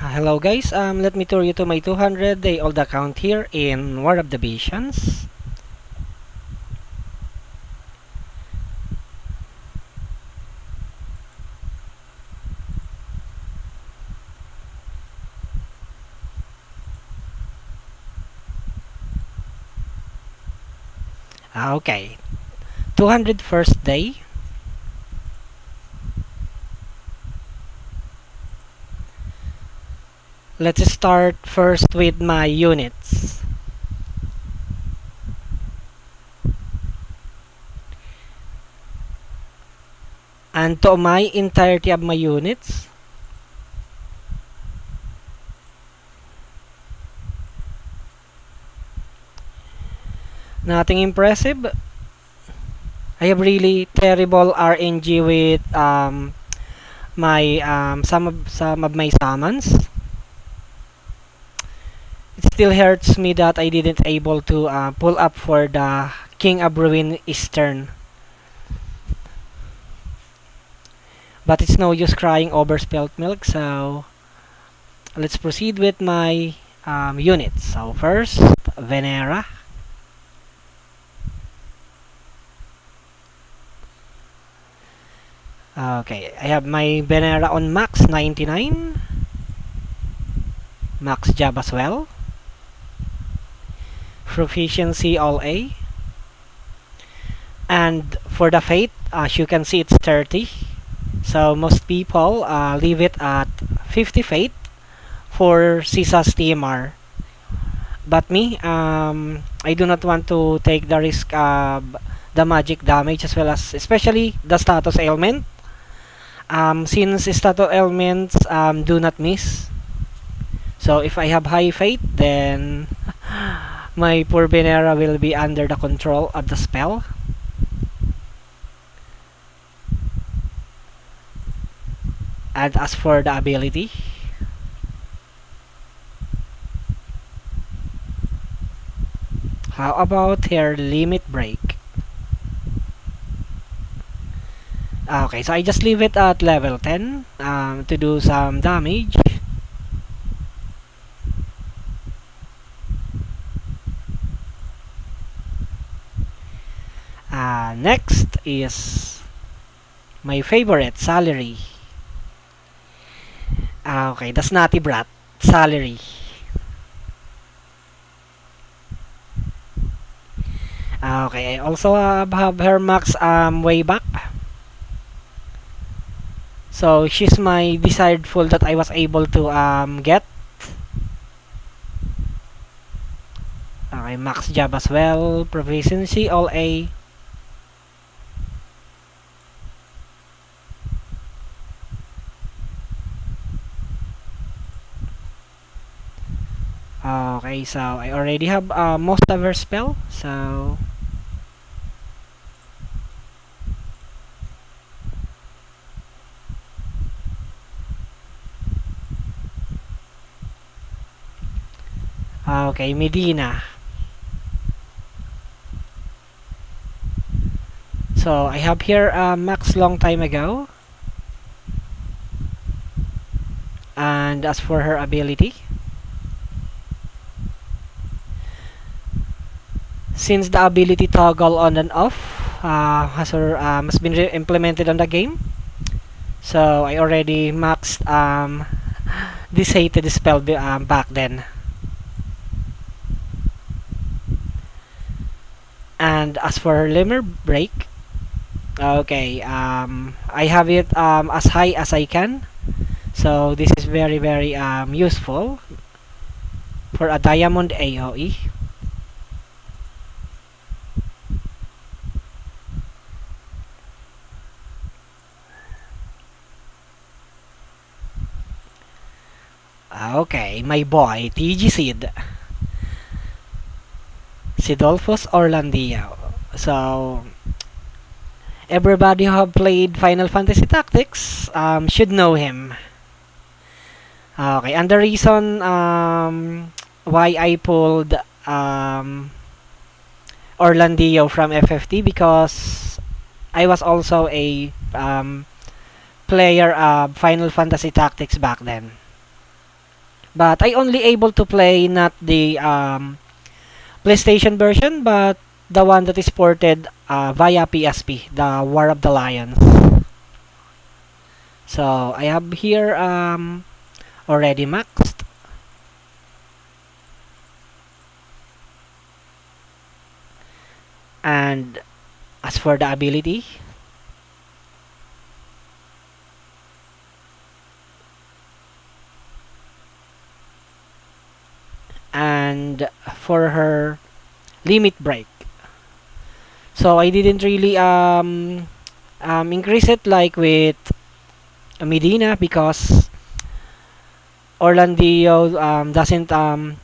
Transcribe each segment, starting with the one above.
Hello guys, let me tour you to my 200-day-old account here in War of the Visions. Okay, 201st day. Let's start first with my units. And to my entirety of my units, nothing impressive. I have really terrible RNG with my some of my summons. It still hurts me that I didn't able to pull up for the King of Ruin Sterne. But it's no use crying over spilt milk, so let's proceed with my units. So first, Venera. Okay, I have my Venera on max 99. Max job as well. Proficiency all A. And for the fate, as you can see, it's 30. So most people leave it at 50 fate for Sisa's TMR. But me, I do not want to take the risk of the magic damage as well as especially the status ailment. Since status ailments do not miss. So if I have high fate, then my poor Venera will be under the control of the spell. And as for the ability, how about her limit break? Okay, so I just leave it at level 10 to do some damage. Next is my favorite, Salary. Okay, the Snotty Brat, Salary. Okay, I also have her max way back. So she's my desired full that I was able to get. Okay, max job as well, proficiency all A. Okay, so I already have most of her spell, so okay, Medina. So I have here max long time ago. And as for her ability, since the ability toggle on and off has been implemented on the game, so I already maxed this hated spell back then. And as for her limit break, okay, I have it as high as I can. So this is very useful for a diamond AOE. Okay, my boy, TG Sid. Sidolphus Orlandio. So everybody who have played Final Fantasy Tactics should know him. Okay, and the reason why I pulled Orlandio from FFT because I was also a player of Final Fantasy Tactics back then. But I only able to play not the PlayStation version, but the one that is ported via PSP, the War of the Lions. So I have here already maxed. And as for the ability, and for her limit break. So I didn't really increase it like with Medina because Orlandio doesn't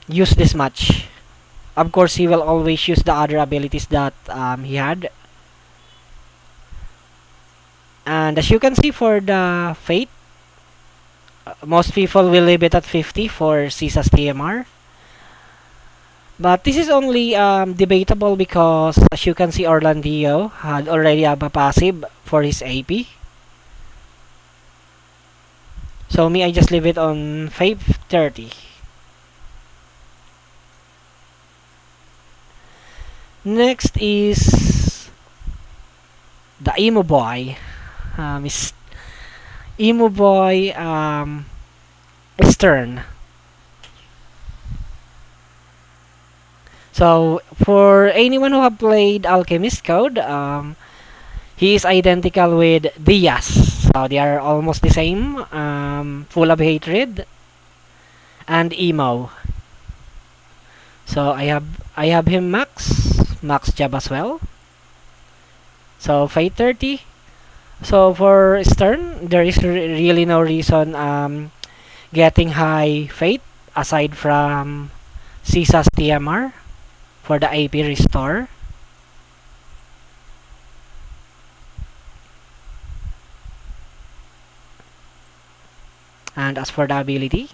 use this much. Of course, he will always use the other abilities that he had. And as you can see for the Fate, most people will leave it at 50 for Cisa's TMR. But this is only debatable because as you can see Orlandio had already have a passive for his AP. So me, I just leave it on 530. Next is the emo boy. Is emo boy Sterne. So for anyone who have played Alchemist Code, he is identical with Diaz. So they are almost the same, full of hatred and emo. So I have him max job as well. So 530. So for Stern, there is really no reason getting high fate aside from Cisa's TMR for the AP restore. And as for the ability,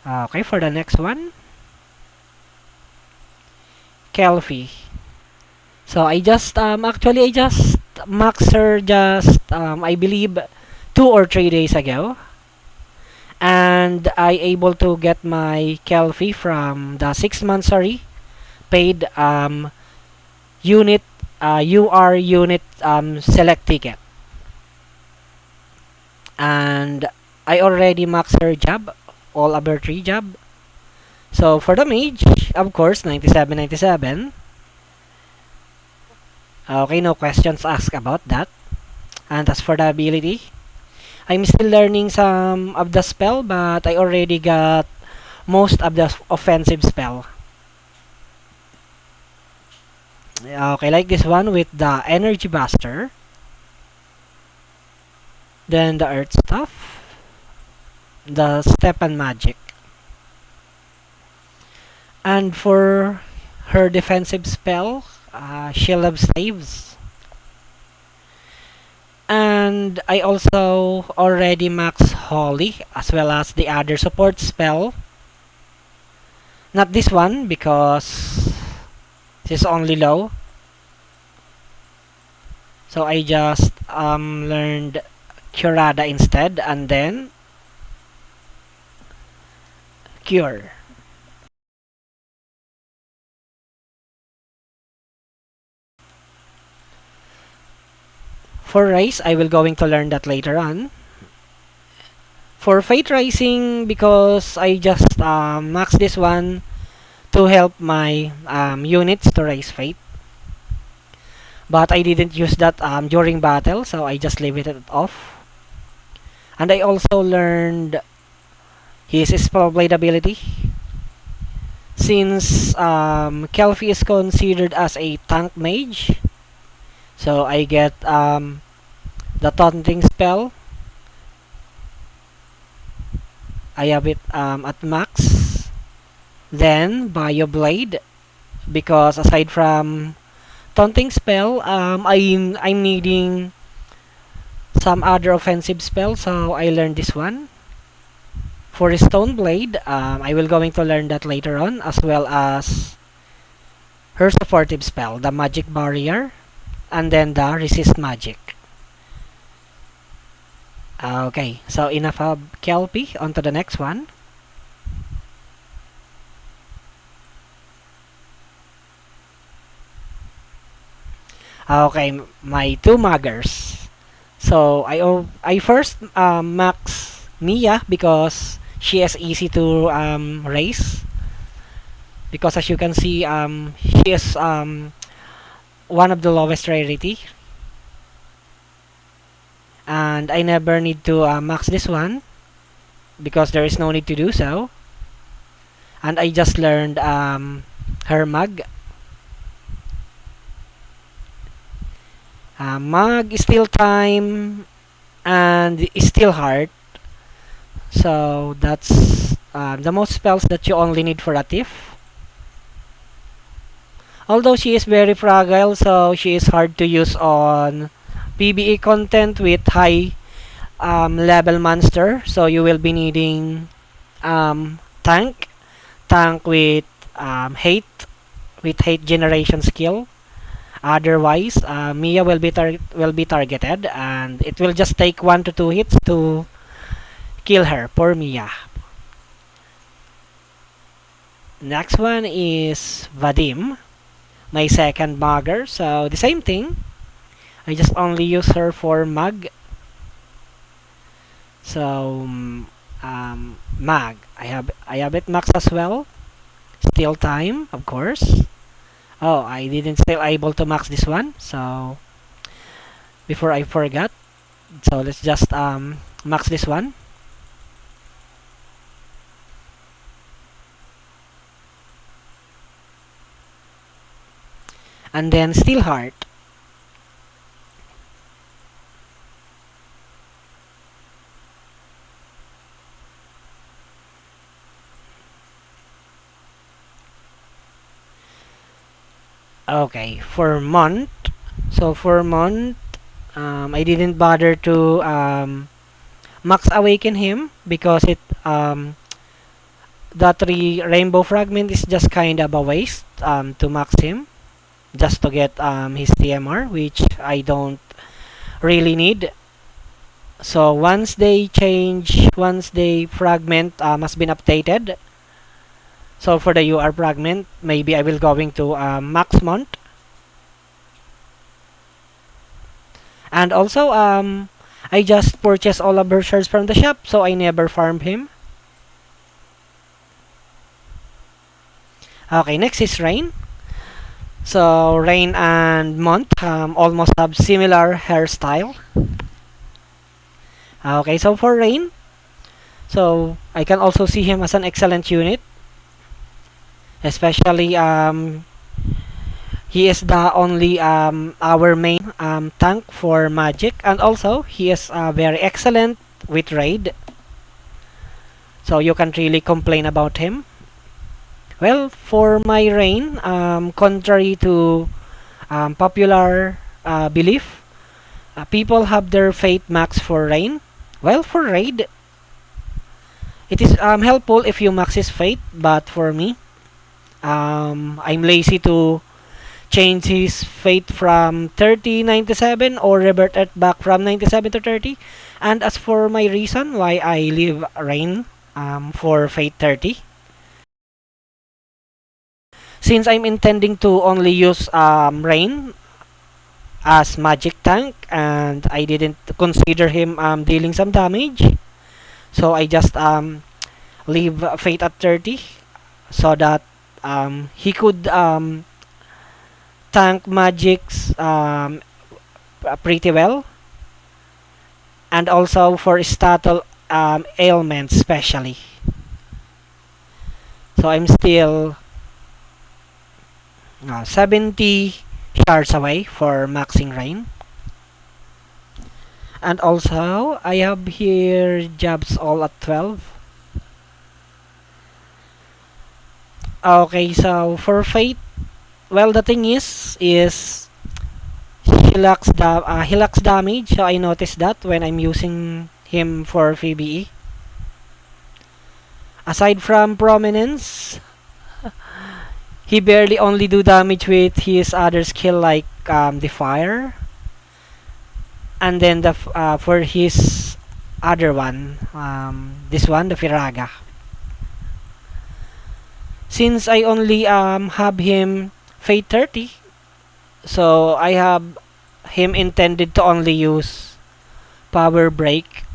okay, for the next one, Kilphe. So I just actually I just maxed her just I believe 2 or 3 days ago, and I able to get my Kilphe from the 6 monthsary paid unit UR unit select ticket, and I already maxed her job, all other 3 job. So for the mage, of course, 97. Okay, no questions asked about that. And as for the ability, I'm still learning some of the spell, but I already got most of the offensive spell. Okay, like this one with the energy buster, then the earth stuff, the step and magic. And for her defensive spell, Shield of Slaves. And I also already max Holy as well as the other support spell. Not this one because this is only low. So I just learned Curada instead and then Cure. For Rise, I will going to learn that later on. For Fate Rising, because I just max this one to help my units to raise Fate. But I didn't use that during battle, so I just leave it off. And I also learned his Spellblade ability. Since Kilphe is considered as a tank mage, so I get the taunting spell. I have it at max. Then Bioblade, because aside from taunting spell, I'm needing some other offensive spell, so I learned this one. For Stone Blade, I will going to learn that later on, as well as her supportive spell, the magic barrier, and then the resist magic. Okay, so enough of Kilphe, on to the next one. Okay, my two muggers. So I first max Mia because she is easy to raise. Because as you can see, she is one of the lowest rarity, and I never need to max this one because there is no need to do so. And I just learned her mug. Mug is still time and is still hard. So that's the most spells that you only need for a thief. Although she is very fragile, so she is hard to use on PBE content with high level monster. So you will be needing tank, tank with hate generation skill. Otherwise, Mia will be targeted, and it will just take 1 to 2 hits to kill her. Poor Mia. Next one is Vadim, my second mugger. So the same thing. I just only use her for mug. So mag. I have it max as well. Still time, of course. Oh, I didn't still able to max this one. So before I forgot. So let's just max this one. And then Steel Heart. Okay, for month. So for month, I didn't bother to max awaken him because the 3 rainbow fragment is just kind of a waste to max him just to get his TMR, which I don't really need. So once they fragment has been updated, so for the UR fragment, maybe I will going to max month. And also, I just purchased all of her shares from the shop, so I never farmed him. Okay, next is Rain. So Rain and Month almost have similar hairstyle. Okay, so for Rain, so I can also see him as an excellent unit. Especially he is the only our main tank for magic, and also he is very excellent with raid. So you can't really complain about him. Well, for my Rain, contrary to popular belief, people have their fate max for Rain. Well, for raid, it is helpful if you max his fate, but for me, I'm lazy to change his fate from 30-97 or revert it back from 97 to 30. And as for my reason why I leave Rain for fate 30, since I'm intending to only use Rain as magic tank and I didn't consider him dealing some damage, so I just leave fate at 30 so that he could tank magics pretty well, and also for statal ailments especially. So I'm still 70 shards away for maxing Rain. And also I have here jobs all at 12. Okay, so for fate, well, the thing is he lacks damage, so I noticed that when I'm using him for FFBE. Aside from prominence, He barely only do damage with his other skill like the fire, and then for his other one, this one, the Firaga. Since I only have him Fate 30, so I have him intended to only use Power Break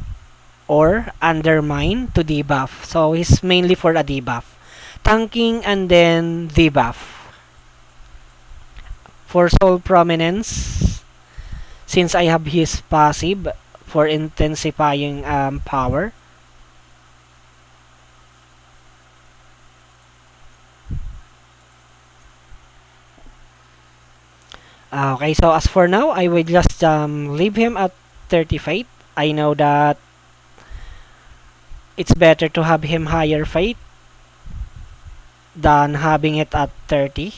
or Undermine to debuff. So he's mainly for a debuff. Tanking and then debuff. For Soul Prominence, since I have his passive for intensifying power. Okay, so as for now, I will just leave him at 30 fate. I know that it's better to have him higher fate than having it at 30.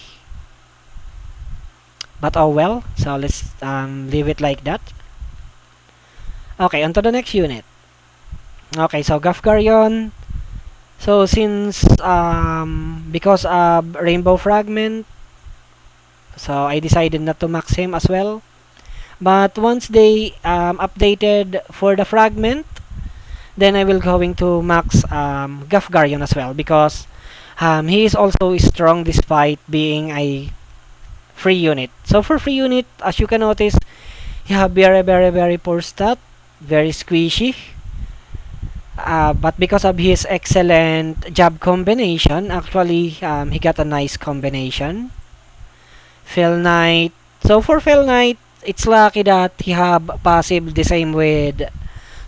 But oh well, so let's leave it like that. Okay, on to the next unit. Okay, so Gafgarion. So since because of Rainbow Fragment, so I decided not to max him as well. But once they updated for the fragment, then I will going to max Gafgarion as well because he is also strong despite being a free unit. So for free unit, as you can notice, he have very poor stat, very squishy. But because of his excellent job combination, actually he got a nice combination. Fell Knight. So for Fell Knight, it's lucky that he have passive the same with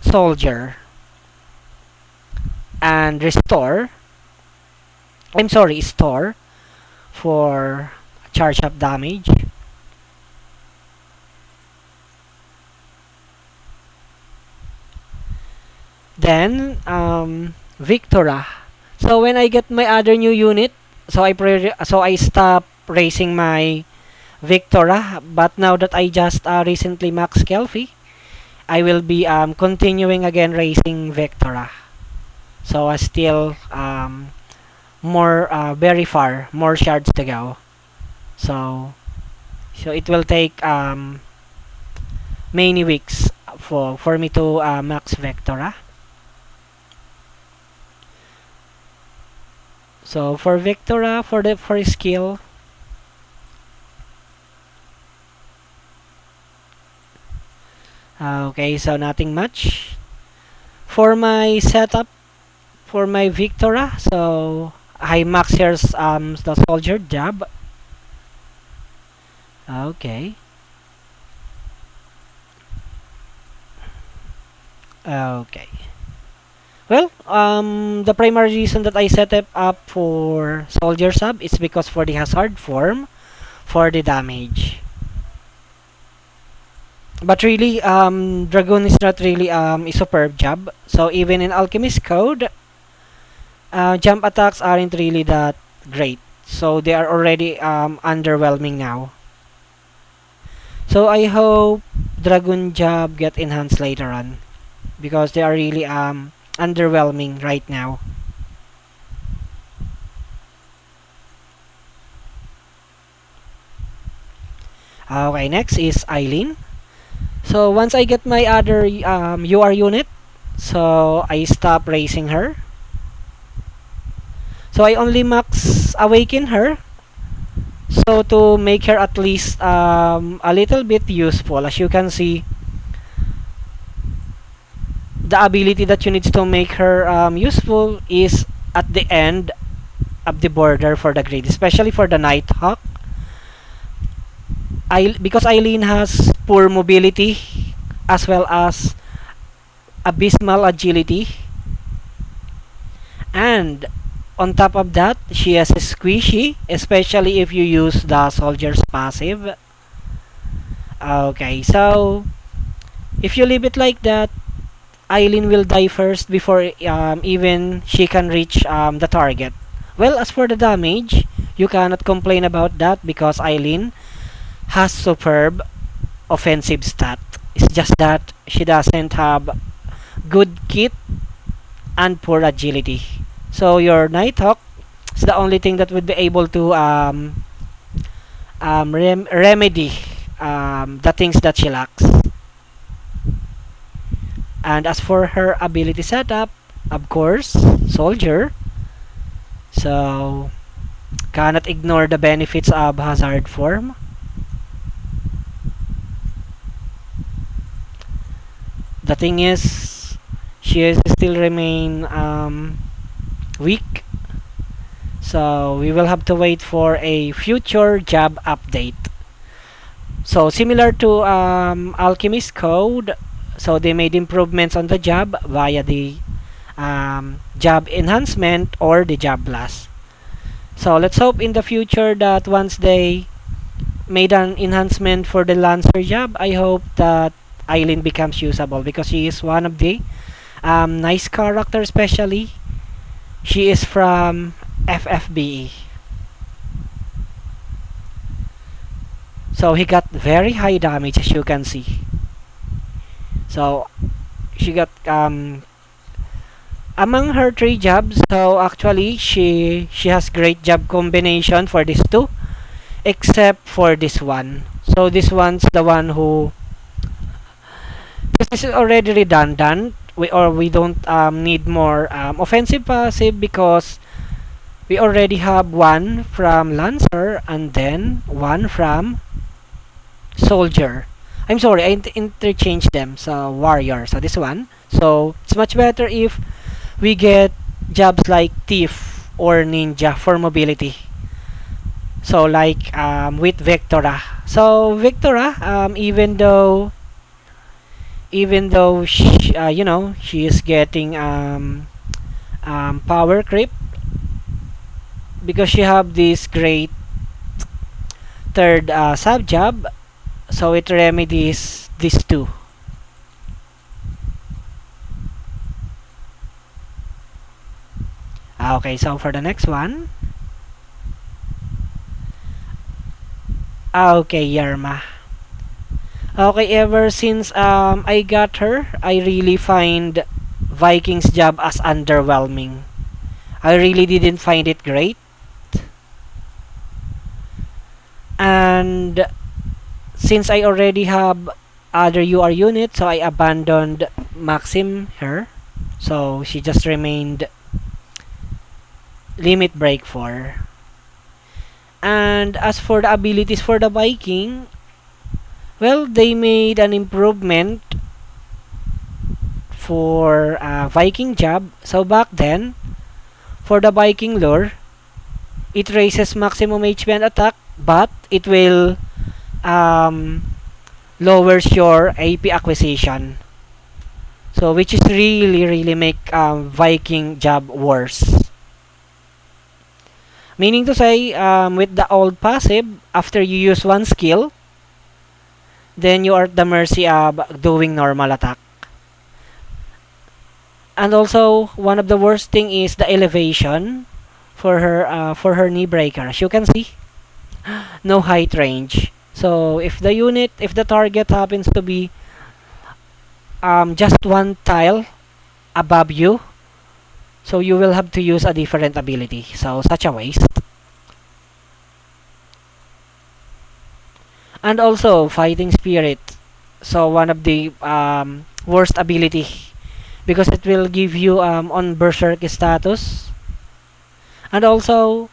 Soldier and Restore. I'm sorry, Store for charge up damage. Then Victora. So when I get my other new unit, so I stop raising my Victora. But now that I just recently maxed Kilphe, I will be continuing again raising Victora. So I still more very far, more shards to go. So it will take many weeks for me to max Victora. So for Victora, for his skill, okay, so nothing much. For my setup, for my Victora, so I max here's the soldier jab. Okay. Okay. Well, the primary reason that I set it up for soldier sub is because for the hazard form for the damage. But really, Dragoon is not really a superb job. So even in Alchemist Code, jump attacks aren't really that great. So they are already underwhelming now. So I hope Dragoon job get enhanced later on because they are really underwhelming right now. Okay, next is Eileen. So once I get my other UR unit, so I stop raising her. So I only max awaken her. So to make her at least a little bit useful, as you can see, the ability that you need to make her useful is at the end of the border for the grid, especially for the Nighthawk. Because Eileen has poor mobility as well as abysmal agility, and on top of that, she has a squishy, especially if you use the soldier's passive. Okay, so if you leave it like that, Eileen will die first before even she can reach the target. Well, as for the damage, you cannot complain about that because Eileen has superb offensive stat. It's just that she doesn't have good kit and poor agility. So your Nighthawk It's the only thing that would be able to remedy the things that she lacks. And as for her ability setup, of course, soldier. So cannot ignore the benefits of hazard form. The thing is, she is still remain weak. So we will have to wait for a future job update. So similar to Alchemist Code, so they made improvements on the job via the job enhancement or the job blast. So let's hope in the future that once they made an enhancement for the Lancer job, I hope that Eileen becomes usable because she is one of the nice character, especially she is from FFBE. So he got very high damage as you can see. So she got among her three jobs, so actually she has great job combination for these two, except for this one. So this one's the one who this is already redundant. We don't need more offensive passive because we already have one from Lancer and then one from Soldier. I'm sorry, I interchanged them. So Warrior. So this one. So it's much better if we get jobs like Thief or Ninja for mobility. So like with Vectora. So Vectora, even though she, she is getting power creep because she have this great third sub job, so it remedies these two. Okay, so for the next one, okay, Yarma. Okay, ever since I got her, I really find Viking's job as underwhelming. I really didn't find it great. And since I already have other UR unit, so I abandoned Maxim her. So she just remained limit break 4. And as for the abilities for the Viking, well, they made an improvement for Viking job. So back then, for the Viking lore, it raises maximum HP and attack, but it will um, lowers your AP acquisition. So which is really make Viking job worse. Meaning to say, with the old passive, after you use one skill, then you are at the mercy of doing normal attack. And also, one of the worst thing is the elevation for her knee breaker. As you can see, no height range. So if the target happens to be just one tile above you, so you will have to use a different ability. So such a waste. And also fighting spirit. So one of the worst ability because it will give you on berserk status. And also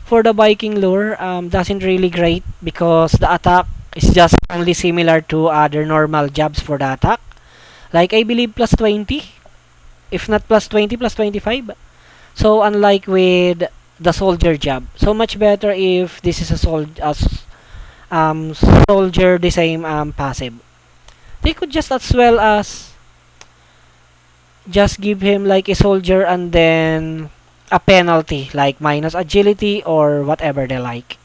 for the Viking lure, doesn't really great because the attack is just only similar to other normal jobs for the attack. Like I believe plus 20, if not plus 20, plus 25. So unlike with the soldier job, so much better if this is a soldier the same passive. They could just as well as just give him like a soldier and then a penalty like minus agility or whatever they like.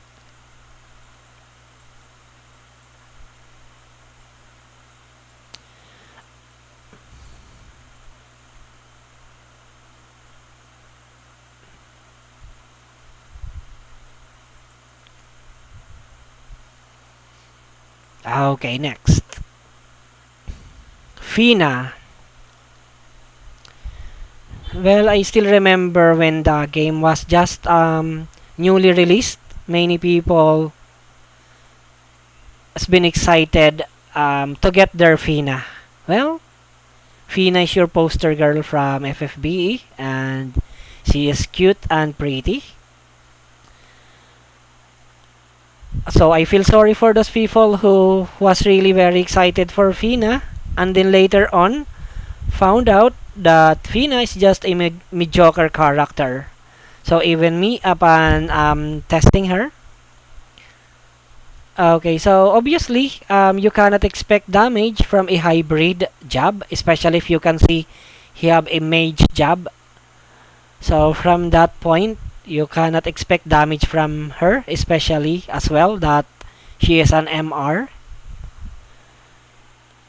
Okay, next. Fina. Well, I still remember when the game was just newly released. Many people has been excited to get their Fina. Well, Fina is your poster girl from FFBE, and she is cute and pretty. So I feel sorry for those people who was really very excited for Fina, and then later on found out that Fina is just a mediocre character. So even me, upon testing her, okay, so obviously you cannot expect damage from a hybrid job, especially if you can see he have a mage job. So from that point, you cannot expect damage from her, especially as well that she is an MR.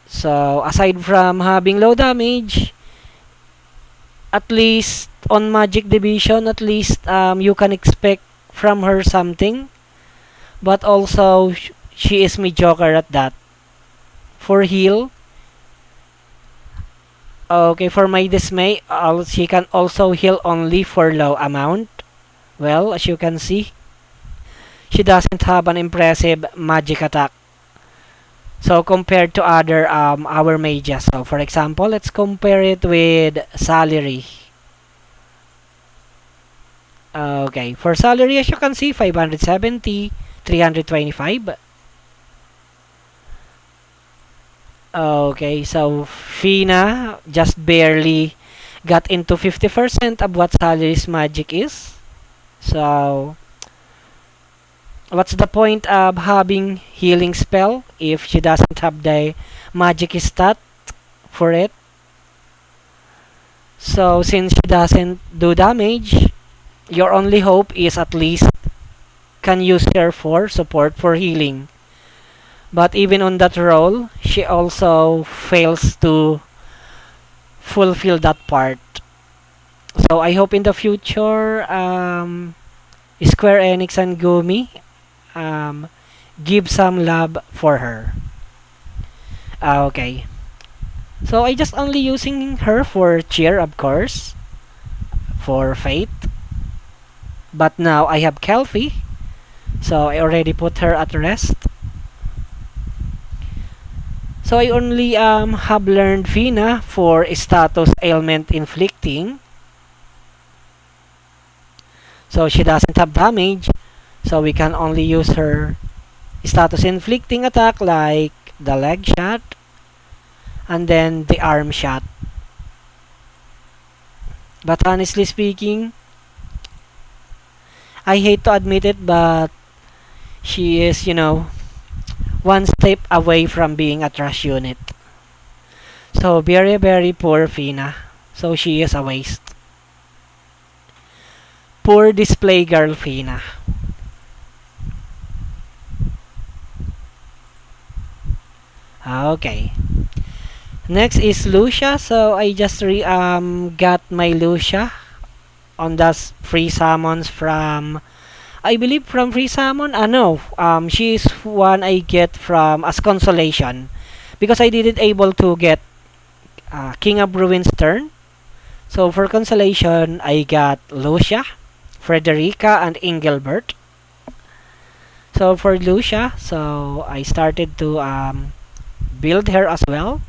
So aside from having low damage, at least on Magic Division, at least you can expect from her something. But also, she is mediocre at that. For heal, okay, for my dismay, she can also heal only for low amount. Well, as you can see, she doesn't have an impressive magic attack. So compared to other our mages. So for example, let's compare it with salary. Okay, for salary, as you can see, 570, 325. Okay, so Fina just barely got into 50% of what salary's magic is. So, what's the point of having healing spell if she doesn't have the magic stat for it? So, since she doesn't do damage, your only hope is at least can use her for support for healing. But even on that role, she also fails to fulfill that part. So I hope in the future, Square Enix and Gumi um, give some love for her. Okay. So I just only using her for cheer, of course, for fate. But now I have Kilphe, so I already put her at rest. So I only have learned Fina for status ailment inflicting. So she doesn't have damage, so we can only use her status inflicting attack like the leg shot and then the arm shot. But honestly speaking, I hate to admit it, but she is, one step away from being a trash unit. So very very poor Fina. So she is a waste. Poor display girl Fina. Okay. Next is Lucia. So I just got my Lucia on the free summons from, I believe from free summon. No. She is one I get from as consolation because I didn't able to get King of Ruin Sterne. So for consolation, I got Lucia, Frederica, and Engelbert. So for Lucia, so I started to build her as well.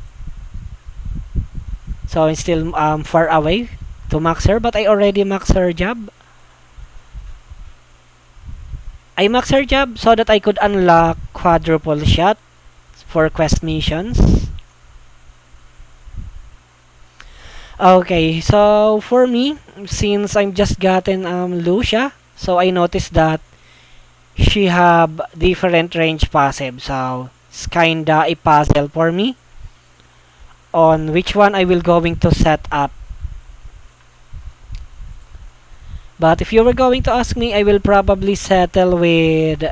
So I'm still far away to max her, but I already max her job. I max her job so that I could unlock quadruple shot for quest missions. Okay, so for me, since I'm just gotten Lucia, so I noticed that she have different range passive. So it's kinda a puzzle for me on which one I will going to set up. But if you were going to ask me, I will probably settle with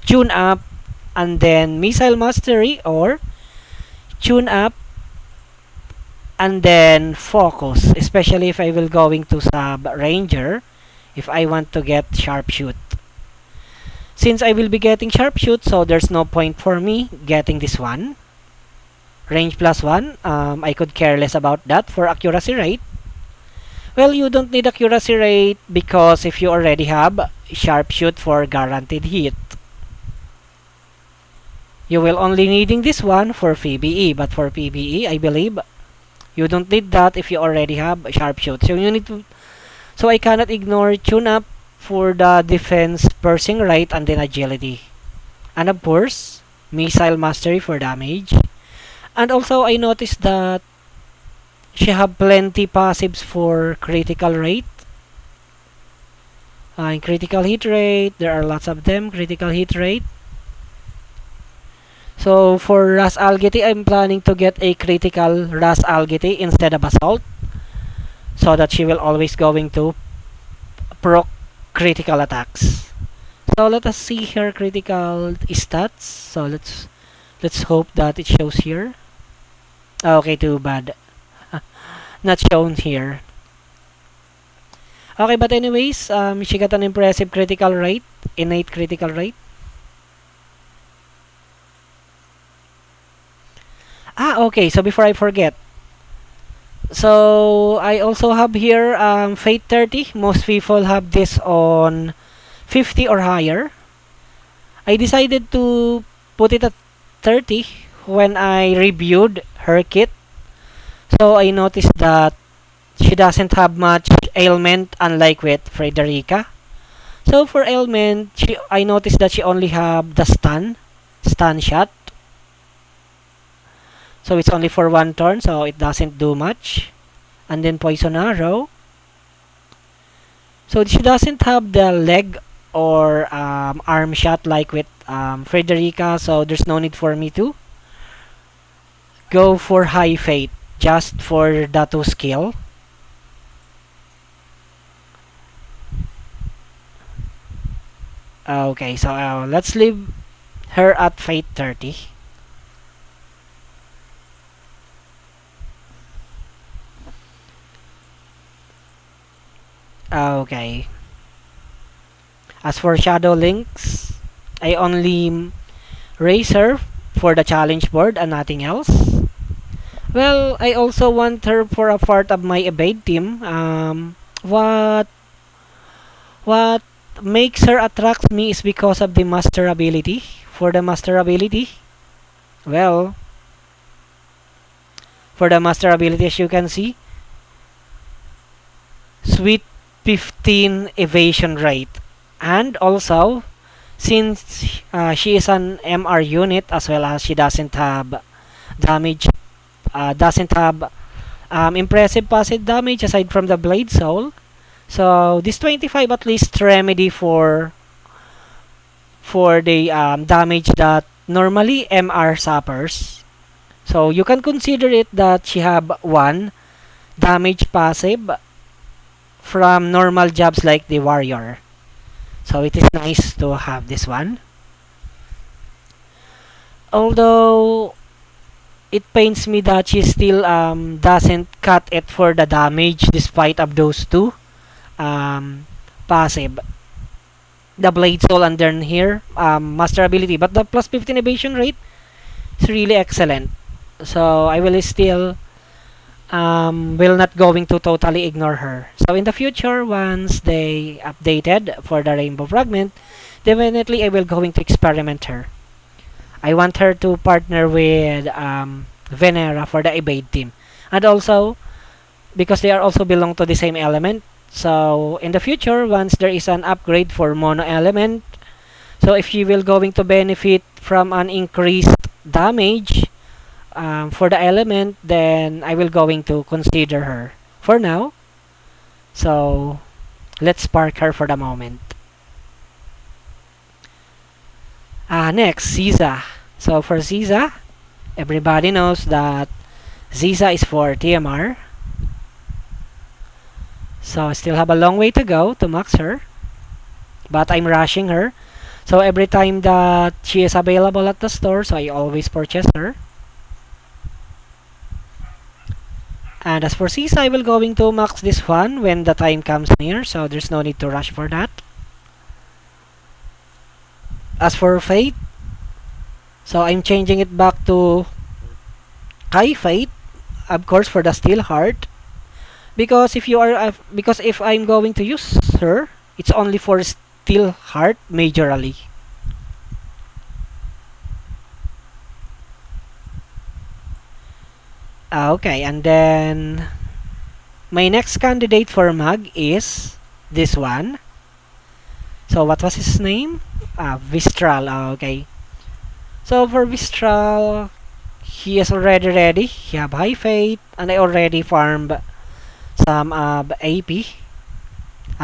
tune up and then missile mastery, or tune up and then focus, especially if I will going to sub ranger if I want to get sharpshoot. Since I will be getting sharpshoot, so there's no point for me getting this one. Range plus 1, I could care less about that for accuracy rate. Well, you don't need accuracy rate because if you already have sharpshoot for guaranteed hit, you will only needing this one for FFBE. But for PBE, I believe you don't need that if you already have sharpshoot. So you need to. So I cannot ignore tune up for the defense, piercing rate, and then agility, and of course missile mastery for damage. And also I noticed that she have plenty passives for critical rate. In critical hit rate, there are lots of them. Critical hit rate. So for Ras Algety, I'm planning to get a critical Ras Algety instead of assault, so that she will always going to proc critical attacks. So let us see her critical stats. So let's hope that it shows here. Okay, too bad. Not shown here. Okay, but anyways, she got an impressive critical rate, innate critical rate. Okay, so before I forget, so I also have here Fate 30. Most people have this on 50 or higher. I decided to put it at 30 when I reviewed her kit. So I noticed that she doesn't have much ailment, unlike with Frederica. So for ailment, I noticed that she only have the stun shot. So it's only for one turn, so it doesn't do much. And then poison arrow. So she doesn't have the leg or arm shot like with Frederica, so there's no need for me to go for high fate just for the 2 skill. Okay, so let's leave her at fate 30. Okay. As for Shadow Links, I only raise her for the challenge board and nothing else. Well, I also want her for a part of my evade team. What makes her attract me is because of the master ability. For the master ability, well, for the master ability, as you can see, sweet 15 evasion rate. And also, since she is an MR unit, as well as she doesn't have damage, doesn't have impressive passive damage aside from the Blade Soul. So this 25 at least remedy for the damage that normally MR suffers. So you can consider it that she have one damage passive from normal jobs like the warrior. So it is nice to have this one. Although it pains me that she still doesn't cut it for the damage despite of those two passive. The Blade Soul and then here master ability, but the plus 15 evasion rate is really excellent. So I will still will not going to totally ignore her. So in the future, once they updated for the Rainbow Fragment, definitely I will going to experiment her. I want her to partner with Venera for the evade team, and also because they are also belong to the same element. So in the future, once there is an upgrade for mono element, so if she will going to benefit from an increased damage for the element, then I will going to consider her for now. So let's park her for the moment. Next, Ziza. So for Ziza, everybody knows that Ziza is for TMR. So I still have a long way to go to max her, but I'm rushing her. So every time that she is available at the store, so I always purchase her. And as for Ziza, I will going to max this one when the time comes near, so there's no need to rush for that. As for Fate, so I'm changing it back to high Fate, of course, for the Steel Heart. Because if I'm going to use her, it's only for steel heart majorly. Okay, and then my next candidate for mag is this one. So what was his name? Vistral. Okay. So for Vistral, he is already ready. He have high faith, and I already farmed some AP.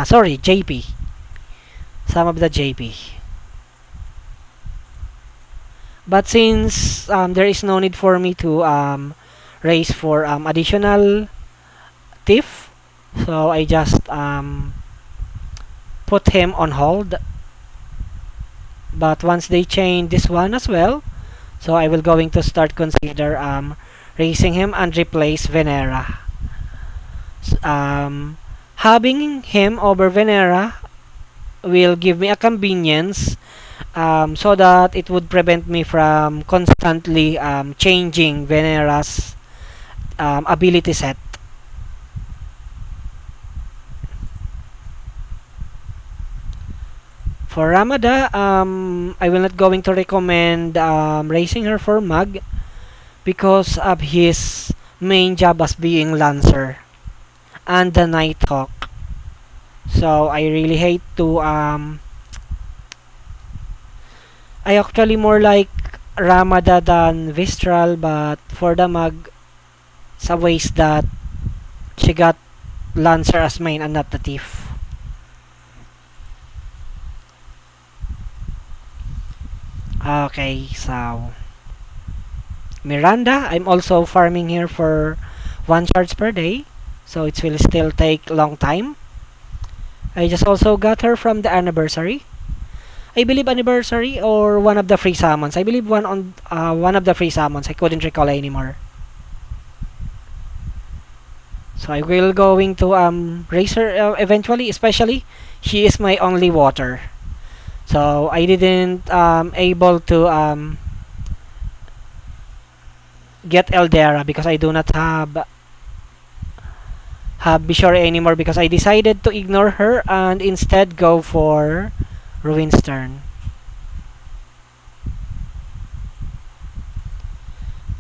Sorry, JP. Some of the JP. But since there is no need for me to raise for additional thief, so I just put him on hold. But once they change this one as well, so I will going to start consider raising him and replace Venera. Having him over Venera will give me a convenience, so that it would prevent me from constantly changing Venera's ability set. For Ramada, I will not going to recommend raising her for Mag because of his main job as being Lancer and the Nighthawk. So I really hate to I actually more like Ramada than Vistral, but for the Mag, it's a waste that she got Lancer as main and not the Thief. Okay, so Miranda, I'm also farming here for 1 charge per day, so it will still take long time. I just also got her from the anniversary. I believe anniversary or one of the free summons. I believe one of the free summons. I couldn't recall anymore. So I will going to raise her eventually. Especially, she is my only water. So I didn't able to get Eldera because I do not have visiore anymore because I decided to ignore her and instead go for Ruin Sterne.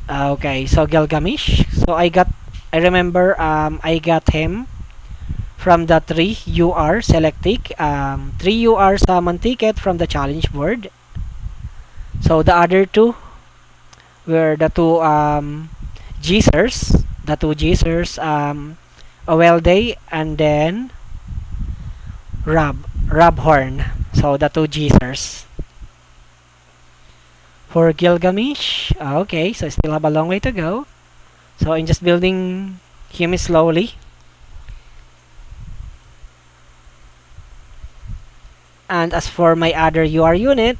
Okay, so Gilgamesh. So I remember I got him from the 3 UR select 3 UR summon ticket from the challenge board. So the other two were the two Geezers, Owelde and then Rab Horn. So the two Geezers. For Gilgamesh, okay, so I still have a long way to go. So I'm just building him slowly. And as for my other UR unit,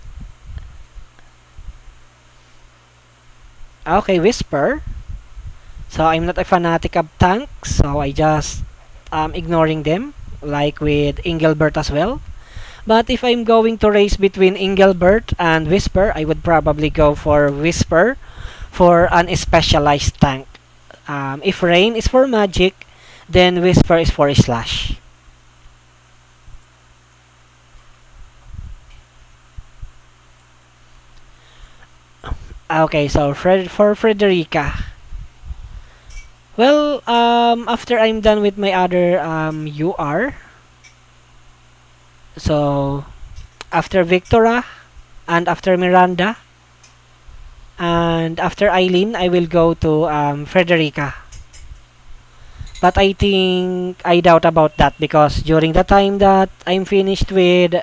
okay, Whisper. So I'm not a fanatic of tanks, so I just ignoring them, like with Engelbert as well. But if I'm going to race between Engelbert and Whisper, I would probably go for Whisper for an specialized tank. If Rain is for magic, then Whisper is for slash. Okay, so for Frederica. Well, after I'm done with my other UR, so after Victora and after Miranda and after Eileen, I will go to Frederica. But I think I doubt about that because during the time that I'm finished with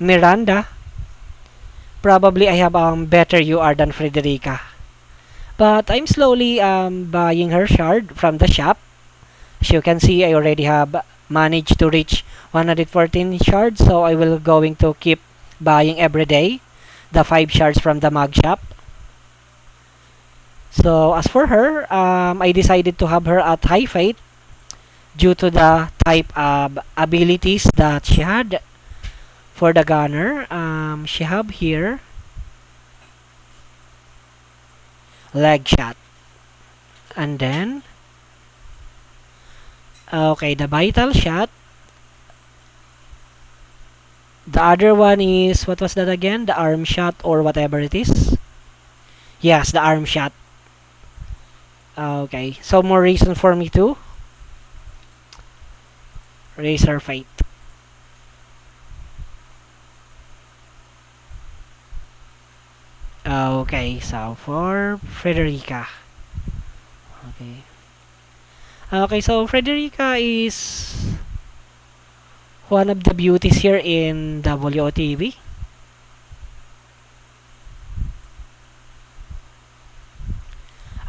Miranda, probably I have better UR than Frederica. But I'm slowly buying her shard from the shop. As you can see, I already have managed to reach 114 shards, so I will going to keep buying every day the 5 shards from the mag shop. So as for her, I decided to have her at high fate due to the type of abilities that she had. For the gunner, she have here leg shot, and then Okay, the vital shot. The other one is, what was that again? The arm shot or whatever it is. Yes, the arm shot. Okay, so more reason for me to raise her fate. Okay, so for Frederica. Okay. Okay, so Frederica is one of the beauties here in WOTV.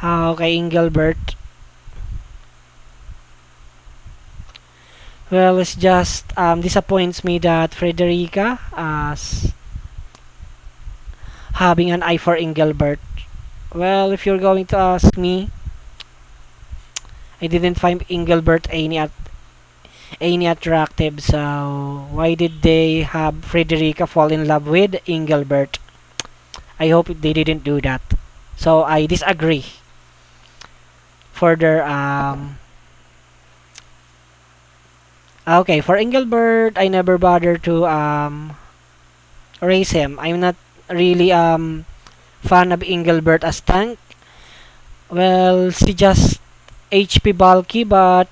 Okay, Engelbert. Well, it's just disappoints me that Frederica as having an eye for Engelbert. Well, if you're going to ask me, I didn't find Engelbert any attractive, so why did they have Frederica fall in love with Engelbert? I hope they didn't do that. So I disagree. Further, okay, for Engelbert, I never bother to raise him. I'm not really fan of Engelbert as tank. Well, she just HP bulky, but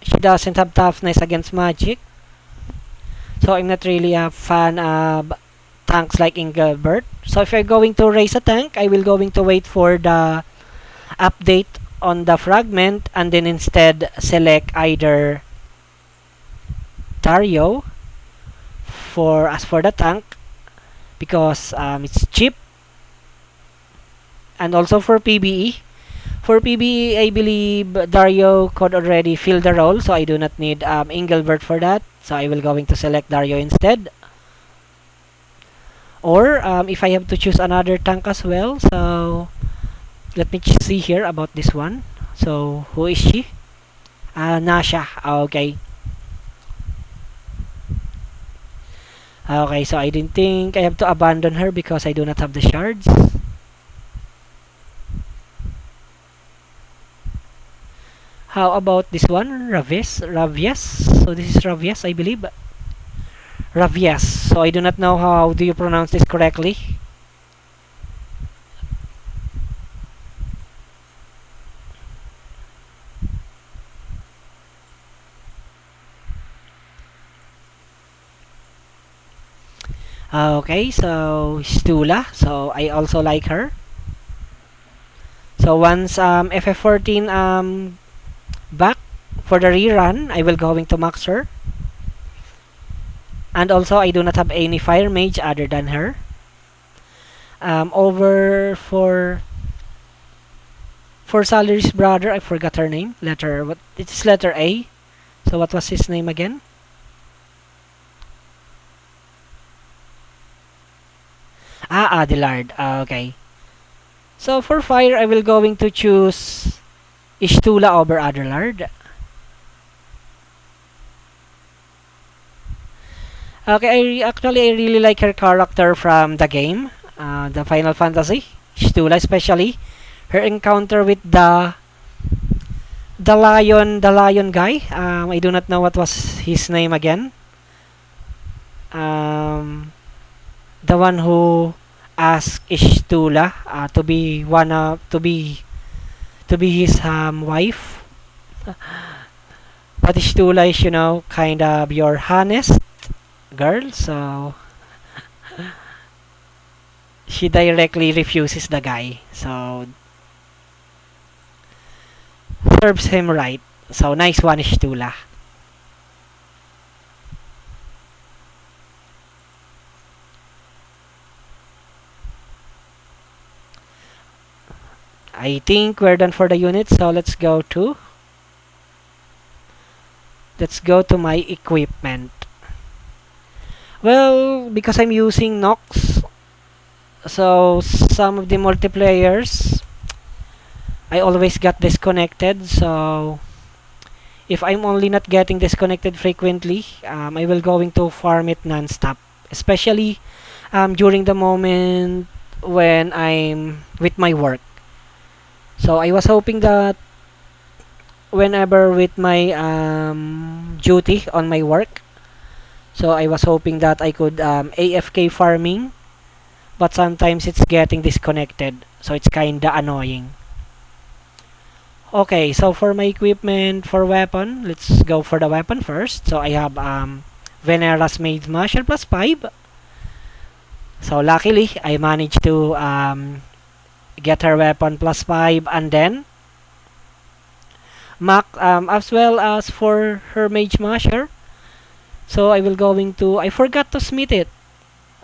she doesn't have toughness against magic. So I'm not really a fan of tanks like Engelbert. So if I'm going to raise a tank, I will going to wait for the update on the fragment and then instead select either Dario for as for the tank because it's cheap, and also for PBE. For PBE, I believe Dario could already fill the role, so I do not need Engelbert for that. So I will going to select Dario instead. Or if I have to choose another tank as well, so let me see here about this one. So who is she? Nasha. Okay. Okay, so I didn't think I have to abandon her because I do not have the shards. How about this one? Ravies? So this is Ravies, I believe. Ravies. So I do not know how do you pronounce this correctly. Okay, so Stula. So I also like her. So once FF14 back for the rerun, I will going to max her. And also I do not have any fire mage other than her. Over for Salary's brother, I forgot her name. What? It's letter A. So what was his name again? Adelard. Okay. So for fire, I will going to choose Ishtula over Adelard. Okay, I really like her character from the game, the Final Fantasy. Ishtula, especially her encounter with the lion guy. I do not know what was his name again. The one who asked Ishtula to be his wife. But Ishtula is, kind of your honest girl, so she directly refuses the guy. So serves him right. So nice one, Ishtula. I think we're done for the unit, so let's go to my equipment. Well, because I'm using Nox, so some of the multiplayers I always got disconnected. So if I'm only not getting disconnected frequently, I will going to farm it non-stop, especially during the moment when I'm with my work. So I was hoping that whenever with my duty on my work. So I was hoping that I could AFK farming, but sometimes it's getting disconnected. So it's kinda annoying. Okay, so for my equipment for weapon, let's go for the weapon first. So I have Venera's Maid Smasher plus 5. So luckily, I managed to get her weapon plus 5, and then Mac as well as for her Mage Smasher. So I will going to, I forgot to smith it.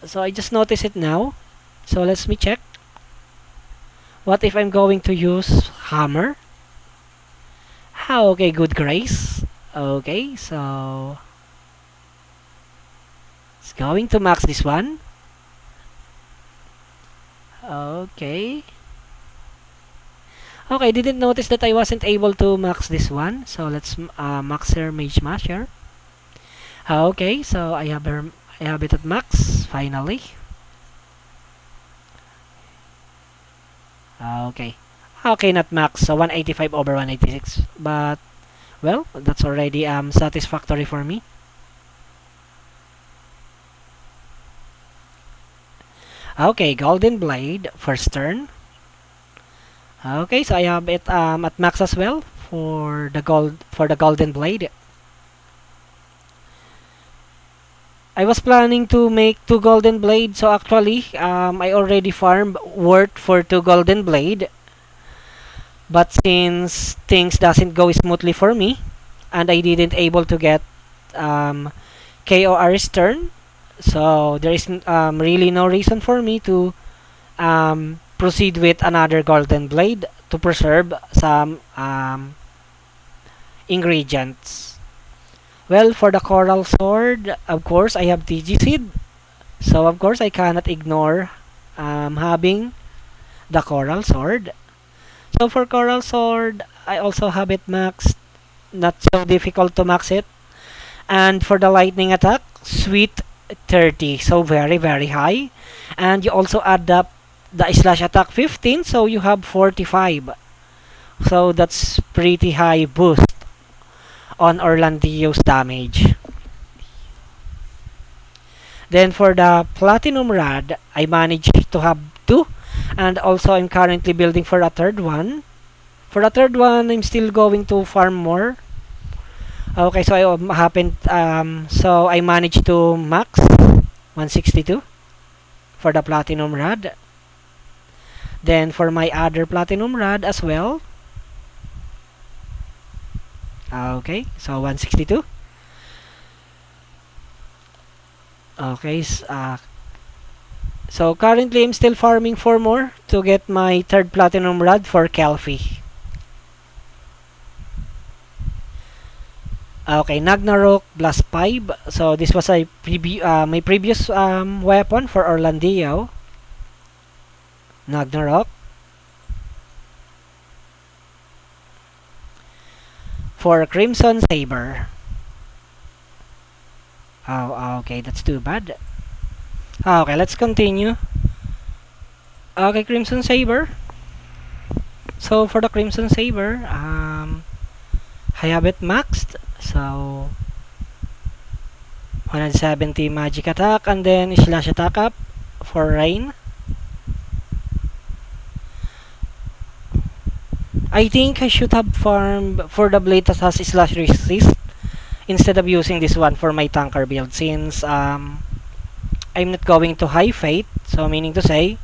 So I just noticed it now. So let's me check. What if I'm going to use hammer? Okay, good grace. Okay, so it's going to max this one. Okay. Okay, didn't notice that I wasn't able to max this one. So let's max her Mage Smasher. Okay, so I have it at max finally. Okay. Okay, not max. So 185 over 186. But well, that's already satisfactory for me. Okay, golden blade first turn. Okay, so I have it at max as well for the golden blade. I was planning to make 2 golden blade, so actually I already farmed worth for 2 golden blade. But since things doesn't go smoothly for me, and I didn't able to get KOR's turn, so there is really no reason for me to proceed with another golden blade to preserve some ingredients. Well, for the coral sword, of course, I have TG seed. So, of course, I cannot ignore having the coral sword. So, for coral sword, I also have it maxed. Not so difficult to max it. And for the lightning attack, sweet 30. So, very, very high. And you also add up the slash attack 15, so you have 45. So, that's pretty high boost on Orlandio's damage. Then for the Platinum Rod, I managed to have 2. And also I'm currently building for a third one. For the third one, I'm still going to farm more. Okay, so I managed to max 162 for the Platinum Rod. Then for my other Platinum Rod as well. Okay, so 162. Okay, so currently I'm still farming for more to get my third Platinum Rod for Kilphe. Okay, Nagnarok plus 5. So this was my previous weapon for Orlandio. Nagnarok. For Crimson Saber. Okay, that's too bad. Okay, let's continue. Okay, Crimson Saber. So for the Crimson Saber, I have it maxed. So 170 magic attack and then slash attack up for rain. I think I should have farmed for the blade that has slash resist instead of using this one for my tanker build, since I'm not going to high fate, so meaning to say,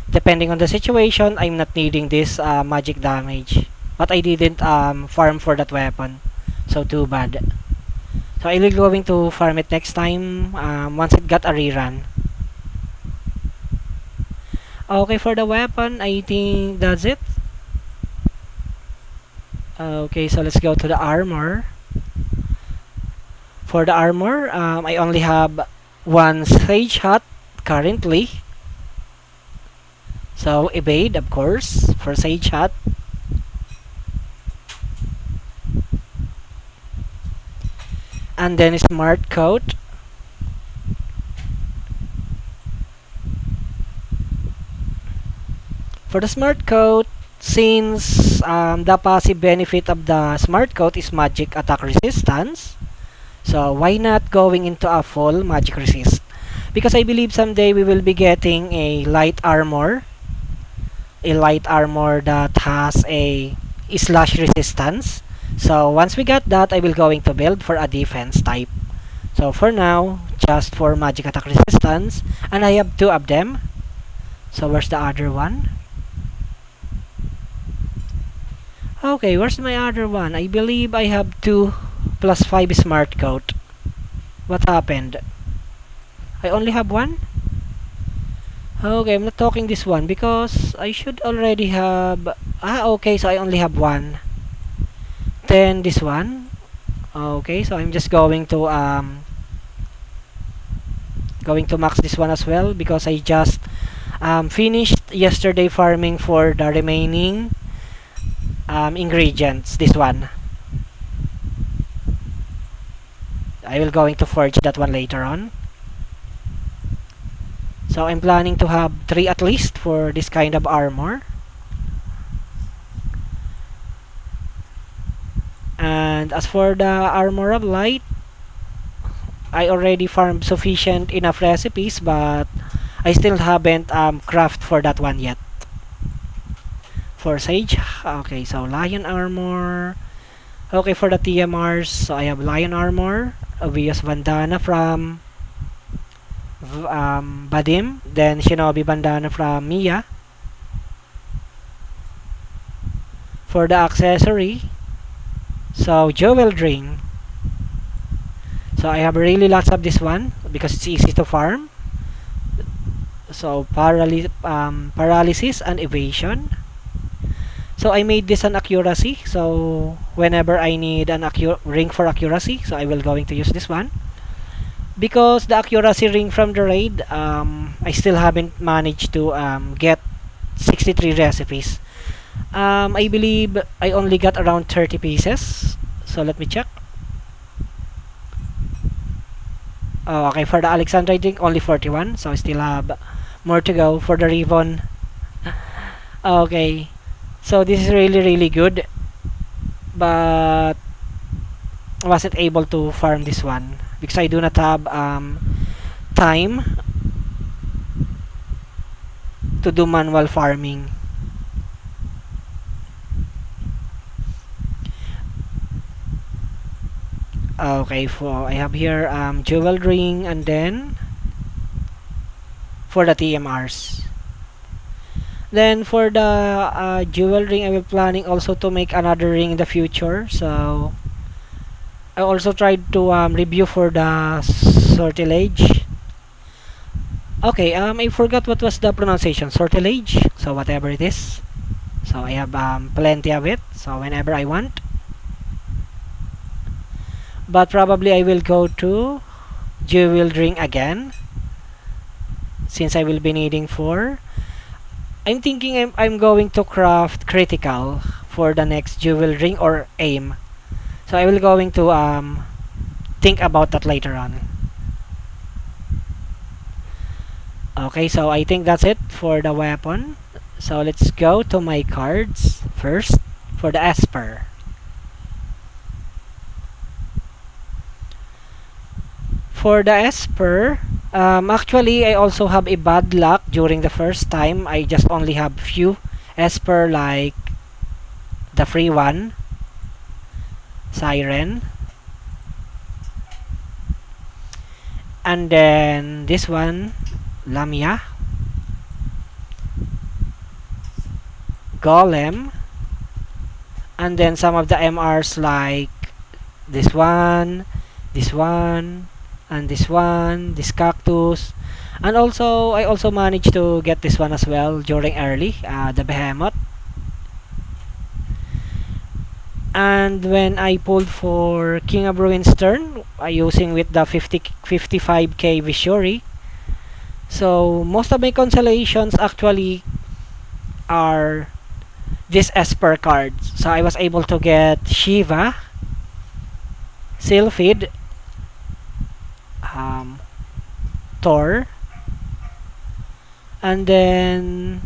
depending on the situation, I'm not needing this magic damage. But I didn't farm for that weapon, so too bad. So I will going to farm it next time once it got a rerun. Okay, for the weapon, I think that's it. Okay, so let's go to the armor. For the armor, I only have 1 Sage Hat currently. So evade, of course, for Sage Hat. And then Smart Coat. For the Smart Coat, since the passive benefit of the smart coat is magic attack resistance, so why not going into a full magic resist? Because I believe someday we will be getting a light armor that has a slash resistance. So once we got that, I will going to build for a defense type. So for now, just for magic attack resistance, and I have two of them. So where's the other one? Okay, where's my other one? I believe I have 2 plus 5 smart coat. What happened? I only have one? Okay, I'm not talking this one because I should already have... okay, so I only have one. Then this one. Okay, so I'm just going to max this one as well because I just finished yesterday farming for the remaining ingredients. This one. I will going to forge that one later on. So I'm planning to have 3 at least for this kind of armor. And as for the armor of light, I already farmed sufficient enough recipes, but I still haven't craft for that one yet. For sage, okay, so lion armor. Okay, for the TMRs, so I have lion armor, obvious bandana from Badim, then shinobi bandana from Mia. For the accessory, so jewel ring. So I have really lots of this one because it's easy to farm. So paralysis and evasion. So I made this an accuracy. So whenever I need an ring for accuracy, so I will going to use this one. Because the accuracy ring from the raid, I still haven't managed to get 63 recipes. I believe I only got around 30 pieces. So let me check. Oh, okay, for the Alexandrite ring, only 41. So I still have more to go for the ribbon. Okay. So this is really, really good. But I wasn't able to farm this one because I do not have time to do manual farming. Okay, for I have here jewel ring, and then for the TMRs. Then for the jewel ring, I will planning also to make another ring in the future. So I also tried to review for the sortilege. Okay, I forgot what was the pronunciation. Sortilege. So whatever it is. So I have plenty of it. So whenever I want. But probably I will go to jewel ring again, since I will be needing 4. I'm thinking I'm going to craft critical for the next jewel ring or aim. So I will going to think about that later on. Okay, so I think that's it for the weapon. So let's go to my cards first for the Esper. For the Esper, actually I also have a bad luck during the first time. I just only have few Esper, like the free one, Siren, and then this one, Lamia, Golem, and then some of the MRs like this one, and this cactus, and also I also managed to get this one as well during early, the behemoth. And when I pulled for King of Ruin Sterne, using with the 55k visiore, so most of my consolations actually are this Esper cards. So I was able to get Shiva, Sylphid, Thor, and then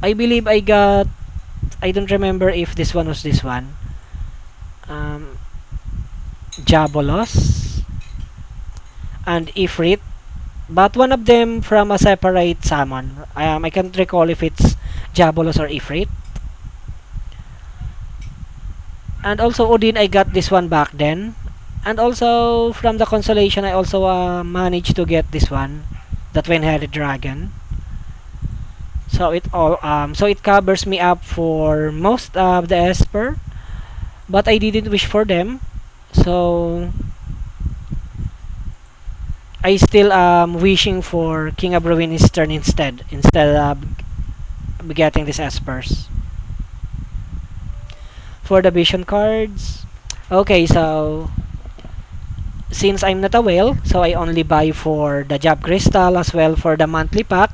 I believe I got, I don't remember if this one was this one. Um, Jabolos and Ifrit, but one of them from a separate summon. I can't recall if it's Jabolos or Ifrit. And also Odin, I got this one back then. And also from the consolation, I also managed to get this one, the twin-headed dragon. So it covers me up for most of the Esper, but I didn't wish for them. So I still wishing for King of Ruin Sterne instead of getting these Espers. For the vision cards, okay, so since I'm not a whale, so I only buy for the job crystal as well for the monthly pack.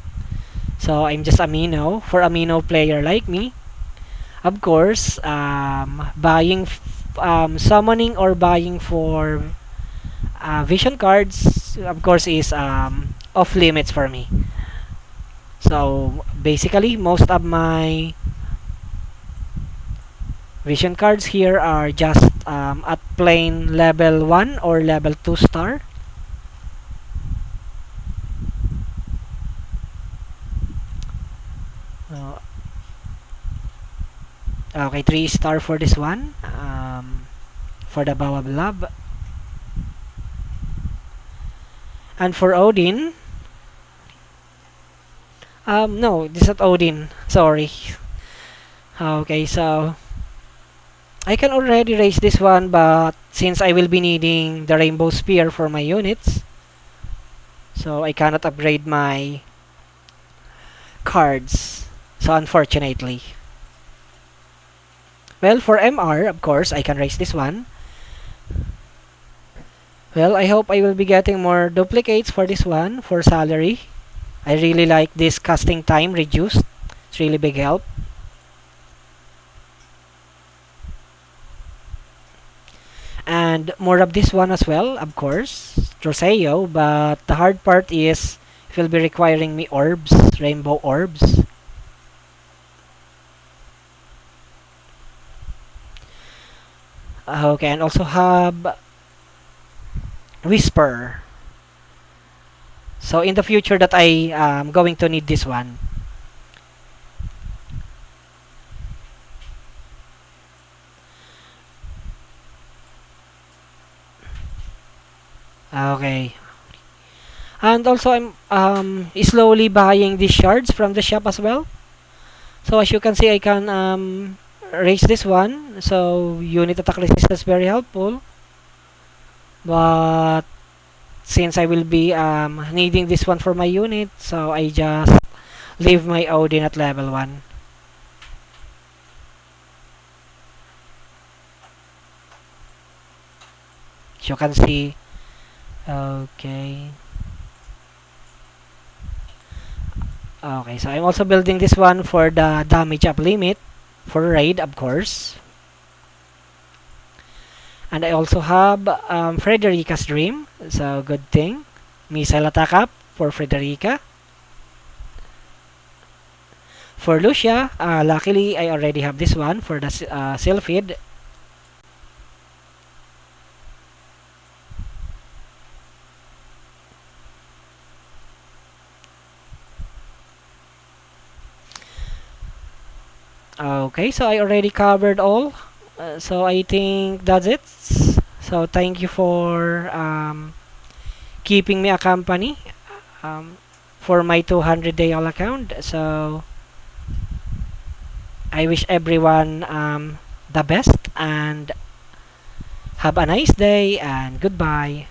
So I'm just amino for amino player like me. Of course, summoning or buying for vision cards, of course, is off limits for me. So basically, most of my vision cards here are just at plain level 1 or level 2 star. Uh, okay, 3 star for this one. For the Bawab Lab. And for Odin, no, this is not Odin. Sorry. Okay, so I can already raise this one, but since I will be needing the Rainbow Spear for my units, so I cannot upgrade my cards. So unfortunately. Well, for MR, of course, I can raise this one. Well, I hope I will be getting more duplicates for this one, for salary. I really like this casting time reduced. It's really big help. And more of this one as well, of course, Troseo, but the hard part is it will be requiring me orbs, rainbow orbs. Okay, and also have Whisper. So in the future that I am going to need this one. Okay. And also I'm slowly buying these shards from the shop as well. So as you can see, I can raise this one. So unit attack resistance very helpful. But since I will be needing this one for my unit, so I just leave my Odin at level 1. As you can see, okay. Okay, so I'm also building this one for the damage up limit for raid, of course. And I also have Frederica's Dream, so good thing. Missile attack up for Frederica. For Lucia, luckily I already have this one for the Sylphid. Okay, so I already covered all. So I think that's it. So thank you for keeping me a company for my 200-day all account. So I wish everyone the best and have a nice day and goodbye.